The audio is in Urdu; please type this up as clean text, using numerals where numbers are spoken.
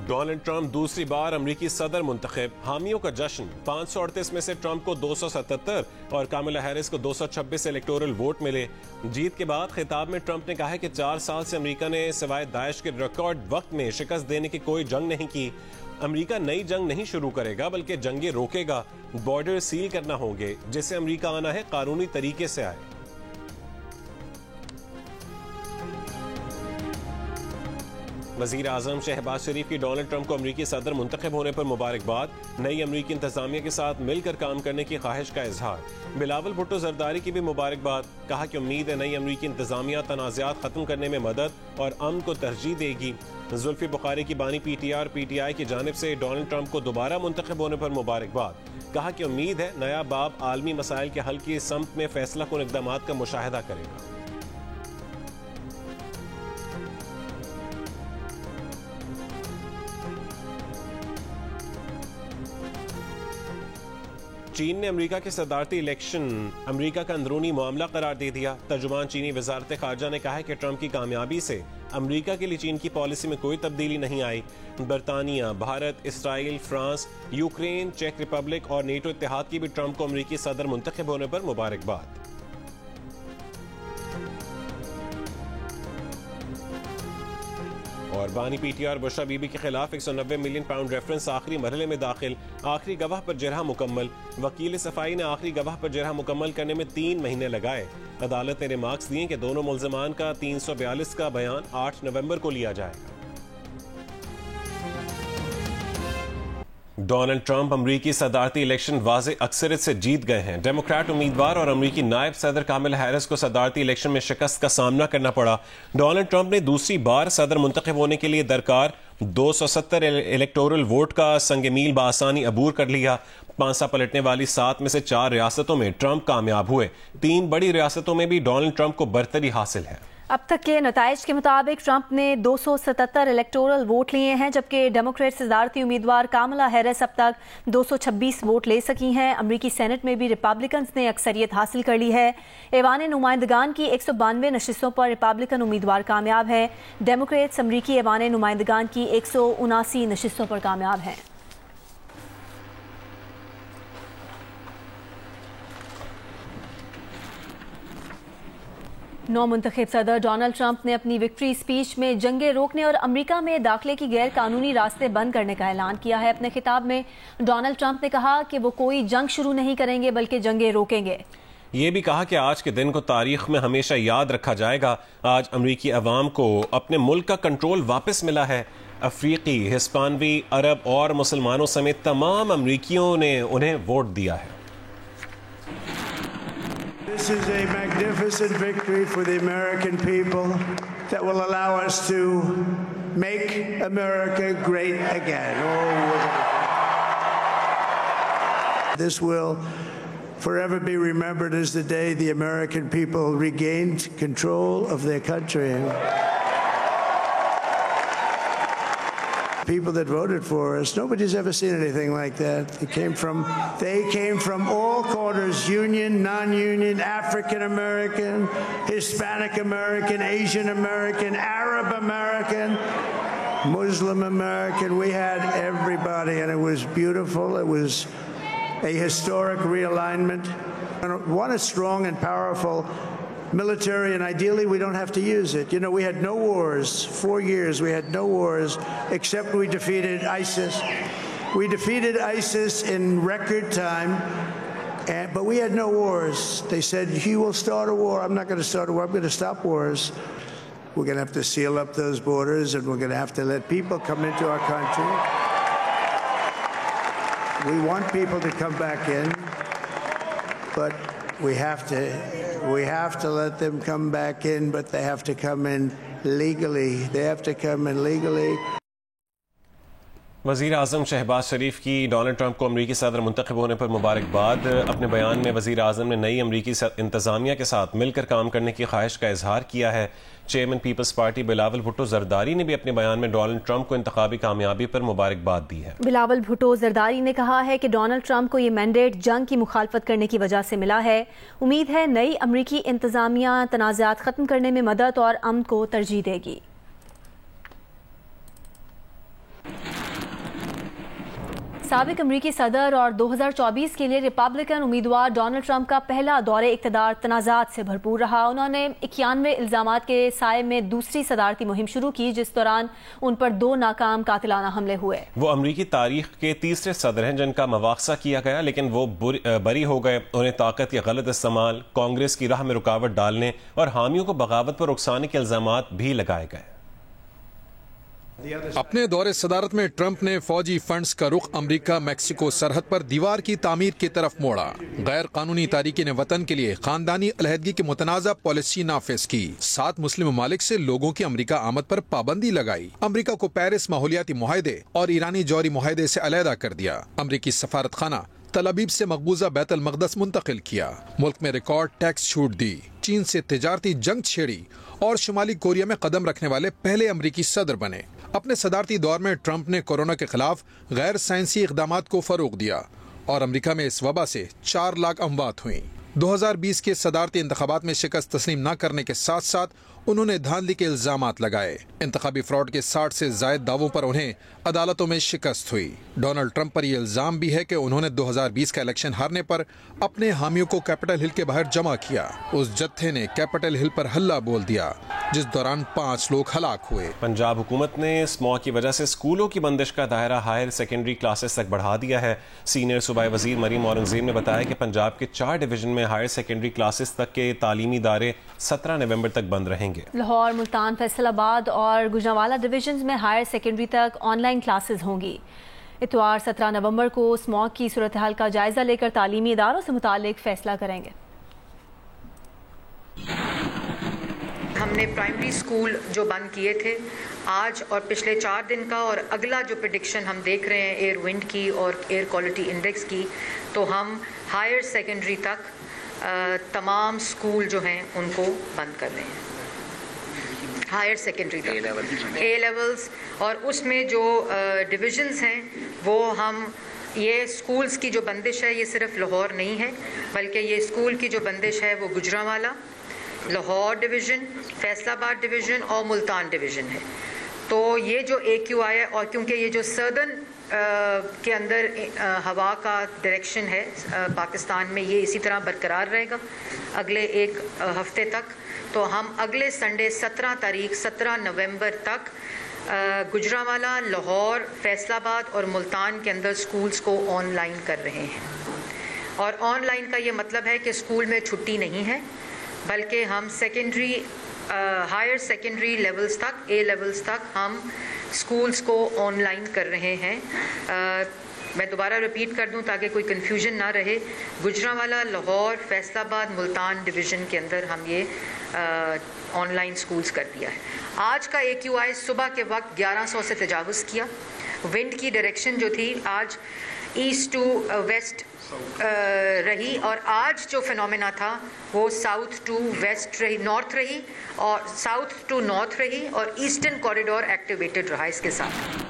ڈونلڈ ٹرمپ دوسری بار امریکی صدر منتخب، حامیوں کا جشن۔ 538 میں سے ٹرمپ کو 277 اور کاملا ہیرس کو 226 الیکٹورل ووٹ ملے۔ جیت کے بعد خطاب میں ٹرمپ نے کہا ہے کہ 4 سال سے امریکہ نے سوائے داعش کے ریکارڈ وقت میں شکست دینے کی کوئی جنگ نہیں کی۔ امریکہ نئی جنگ نہیں شروع کرے گا بلکہ جنگیں روکے گا۔ بارڈر سیل کرنا ہوں گے، جس سے امریکہ آنا ہے قانونی طریقے سے آئے۔ وزیر اعظم شہباز شریف کی ڈونلڈ ٹرمپ کو امریکی صدر منتخب ہونے پر مبارکباد، نئی امریکی انتظامیہ کے ساتھ مل کر کام کرنے کی خواہش کا اظہار۔ بلاول بھٹو زرداری کی بھی مبارکباد، کہا کہ امید ہے نئی امریکی انتظامیہ تنازعات ختم کرنے میں مدد اور امن کو ترجیح دے گی۔ زلفی بخاری کی بانی پی ٹی آئی اور پی ٹی آئی کی جانب سے ڈونلڈ ٹرمپ کو دوبارہ منتخب ہونے پر مبارکباد، کہا کہ امید ہے نیا باب عالمی مسائل کے حل کی سمت میں فیصلہ کن اقدامات کا مشاہدہ کرے گا۔ چین نے امریکہ کے صدارتی الیکشن امریکہ کا اندرونی معاملہ قرار دے دیا۔ ترجمان چینی وزارت خارجہ نے کہا ہے کہ ٹرمپ کی کامیابی سے امریکہ کے لیے چین کی پالیسی میں کوئی تبدیلی نہیں آئی۔ برطانیہ، بھارت، اسرائیل، فرانس، یوکرین، چیک ریپبلک اور نیٹو اتحاد کی بھی ٹرمپ کو امریکی صدر منتخب ہونے پر مبارکباد۔ اور بانی P T I Bushra Bibi کے خلاف 190 ملین پاؤنڈ ریفرنس آخری مرحلے میں داخل، آخری گواہ پر جرح مکمل۔ وکیل صفائی نے آخری گواہ پر جرح مکمل کرنے میں 3 مہینے لگائے۔ عدالت نے ریمارکس دیے کہ دونوں ملزمان کا 342 کا بیان 8 نومبر کو لیا جائے گا۔ ڈونلڈ ٹرمپ امریکی صدارتی الیکشن واضح اکثریت سے جیت گئے ہیں۔ ڈیموکریٹ امیدوار اور امریکی نائب صدر کاملا ہیرس کو صدارتی الیکشن میں شکست کا سامنا کرنا پڑا۔ ڈونلڈ ٹرمپ نے دوسری بار صدر منتخب ہونے کے لیے درکار 270 الیکٹورل ووٹ کا سنگ میل بآسانی عبور کر لیا۔ پانسا پلٹنے والی 7 میں سے 4 ریاستوں میں ٹرمپ کامیاب ہوئے۔ 3 بڑی ریاستوں میں بھی ڈونلڈ ٹرمپ کو برتری حاصل ہے۔ اب تک کے نتائج کے مطابق ٹرمپ نے 277 الیکٹورل ووٹ لیے ہیں، جبکہ ڈیموکریٹ صدارتی امیدوار کاملا ہیرس اب تک 226 ووٹ لے سکی ہیں۔ امریکی سینٹ میں بھی ریپبلکنز نے اکثریت حاصل کر لی ہے۔ ایوان نمائندگان کی 192 نشستوں پر ریپبلکن امیدوار کامیاب ہیں۔ ڈیموکریٹس امریکی ایوان نمائندگان کی 179 نشستوں پر کامیاب ہیں۔ نو منتخب صدر ڈونلڈ ٹرمپ نے اپنی وکٹری اسپیچ میں جنگیں روکنے اور امریکہ میں داخلے کی غیر قانونی راستے بند کرنے کا اعلان کیا ہے۔ اپنے خطاب میں ڈونلڈ ٹرمپ نے کہا کہ وہ کوئی جنگ شروع نہیں کریں گے بلکہ جنگیں روکیں گے۔ یہ بھی کہا کہ آج کے دن کو تاریخ میں ہمیشہ یاد رکھا جائے گا۔ آج امریکی عوام کو اپنے ملک کا کنٹرول واپس ملا ہے۔ افریقی، ہسپانوی، عرب اور مسلمانوں سمیت تمام امریکیوں نے انہیں ووٹ دیا ہے۔ This is a magnificent victory for the American people that will allow us to make America great again. This will forever be remembered as the day the American people regained control of their country. People that voted for us, nobody's ever seen anything like that. They came from all corners, union, non-union, African American, Hispanic American, Asian American, Arab American, Muslim American. We had everybody, and it was beautiful. It was a historic realignment. And one is strong and powerful military, and ideally we don't have to use it. You know, we had no wars. 4 years we had no wars, except we defeated ISIS. We defeated ISIS in record time, but we had no wars. They said, you will start a war. I'm not going to start a war. I'm going to stop wars. We're going to have to seal up those borders, and we're going to have to let people come into our country. We want people to come back in, but we have to let them come back in, but they have to come in legally. They have to come in legally. وزیر اعظم شہباز شریف کی ڈونلڈ ٹرمپ کو امریکی صدر منتخب ہونے پر مبارکباد۔ اپنے بیان میں وزیر اعظم نے نئی امریکی انتظامیہ کے ساتھ مل کر کام کرنے کی خواہش کا اظہار کیا ہے۔ Chairman Peoples Party Bilawal Bhutto Zardari نے بھی اپنے بیان میں ڈونلڈ ٹرمپ کو انتخابی کامیابی پر مبارکباد دی ہے۔ بلاول بھٹو زرداری نے کہا ہے کہ ڈونلڈ ٹرمپ کو یہ مینڈیٹ جنگ کی مخالفت کرنے کی وجہ سے ملا ہے۔ امید ہے نئی امریکی انتظامیہ تنازعات ختم کرنے میں مدد اور امن کو ترجیح دے گی۔ سابق امریکی صدر اور 2024 کے لیے ریپبلکن امیدوار ڈونلڈ ٹرمپ کا پہلا دور اقتدار تنازعات سے بھرپور رہا. انہوں نے 91 الزامات کے سائے میں دوسری صدارتی مہم شروع کی جس دوران ان پر 2 ناکام قاتلانہ حملے ہوئے. وہ امریکی تاریخ کے تیسرے صدر ہیں جن کا مواخذہ کیا گیا لیکن وہ بری ہو گئے. انہیں طاقت کے غلط استعمال، کانگریس کی راہ میں رکاوٹ ڈالنے اور حامیوں کو بغاوت پر اکسانے کے الزامات بھی لگائے گئے. اپنے دور صدارت میں ٹرمپ نے فوجی فنڈز کا رخ امریکہ میکسیکو سرحد پر دیوار کی تعمیر کی طرف موڑا. غیر قانونی تارکین وطن کے لیے خاندانی علیحدگی کی متنازع پالیسی نافذ کی. 7 مسلم ممالک سے لوگوں کی امریکہ آمد پر پابندی لگائی. امریکہ کو پیرس ماحولیاتی معاہدے اور ایرانی جوہری معاہدے سے علیحدہ کر دیا. امریکی سفارت خانہ تل ابیب سے مقبوضہ بیت المقدس منتقل کیا. ملک میں ریکارڈ ٹیکس چھوٹ دی. چین سے تجارتی جنگ چھیڑی اور شمالی کوریا میں قدم رکھنے والے پہلے امریکی صدر بنے. اپنے صدارتی دور میں ٹرمپ نے کورونا کے خلاف غیر سائنسی اقدامات کو فروغ دیا اور امریکہ میں اس وبا سے 4 لاکھ اموات ہوئیں. 2020 کے صدارتی انتخابات میں شکست تسلیم نہ کرنے کے ساتھ ساتھ انہوں نے دھاندلی کے الزامات لگائے. انتخابی فراڈ کے 60 سے زائد دعووں پر انہیں عدالتوں میں شکست ہوئی. ڈونلڈ ٹرمپ پر یہ الزام بھی ہے کہ انہوں نے 2020 کا الیکشن ہارنے پر اپنے حامیوں کو کیپٹل ہل کے باہر جمع کیا. اس جتھے نے کیپٹل ہل پر ہلہ بول دیا جس دوران 5 لوگ ہلاک ہوئے. پنجاب حکومت نے اسموگ کی وجہ سے اسکولوں کی بندش کا دائرہ ہائر سیکنڈری کلاسز تک بڑھا دیا ہے. سینئر صوبائی وزیر مریم اورنگزیب نے بتایا کہ پنجاب کے 4 ڈویژن میں ہائر سیکنڈری کلاسز تک کے تعلیمی ادارے 17 نومبر تک بند رہیں گے. لاہور، ملتان، فیصل آباد اور گوجرانوالہ ڈویژنز میں ہائر سیکنڈری تک آن لائن کلاسز ہوں گی. اتوار 17 نومبر کو اسموگ کی صورتحال کا جائزہ لے کر تعلیمی اداروں سے متعلق فیصلہ کریں گے. ہم نے پرائمری اسکول جو بند کیے تھے آج اور پچھلے 4 دن کا اور اگلا جو پریڈکشن ہم دیکھ رہے ہیں ایئر ونڈ کی اور ایئر کوالٹی انڈیکس کی، تو ہم ہائر سیکنڈری تک تمام اسکول جو ہیں ان کو بند کر رہے ہیں. ہائر سیکنڈری تک اے لیولز اور اس میں جو ڈویژنز ہیں وہ ہم یہ اسکولز کی جو بندش ہے یہ صرف لاہور نہیں ہے بلکہ یہ اسکول کی جو بندش ہے وہ گوجرانوالہ، لاہور ڈویژن، فیصل آباد ڈویژن اور ملتان ڈویژن ہے. تو یہ جو اے کیو آئی ہے اور کیونکہ یہ جو سردرن کے اندر ہوا کا ڈائریکشن ہے پاکستان میں یہ اسی طرح برقرار رہے گا اگلے 1 ہفتے تک، تو ہم اگلے سنڈے 17 نومبر تک گوجرانوالہ، لاہور، فیصل آباد اور ملتان کے اندر سکولز کو آن لائن کر رہے ہیں. اور آن لائن کا یہ مطلب ہے کہ اسکول میں چھٹی نہیں ہے بلکہ ہم سیکنڈری ہائر سیکنڈری لیولز تک، اے لیولز تک ہم اسکولز کو آن لائن کر رہے ہیں. میں دوبارہ ریپیٹ کر دوں تاکہ کوئی کنفیوژن نہ رہے. گوجرانوالہ، لاہور، فیصل آباد، ملتان ڈویژن کے اندر ہم یہ آن لائن سکولز کر دیا ہے. آج کا اے کیو آئی صبح کے وقت 1100 سے تجاوز کیا. ونڈ کی ڈائریکشن جو تھی آج ایسٹ ٹو ویسٹ رہی اور آج جو فینومینا تھا وہ ساؤتھ ٹو ویسٹ رہی، نارتھ رہی اور ساؤتھ ٹو نارتھ رہی اور ایسٹرن کوریڈور ایکٹیویٹڈ رہا اس کے ساتھ.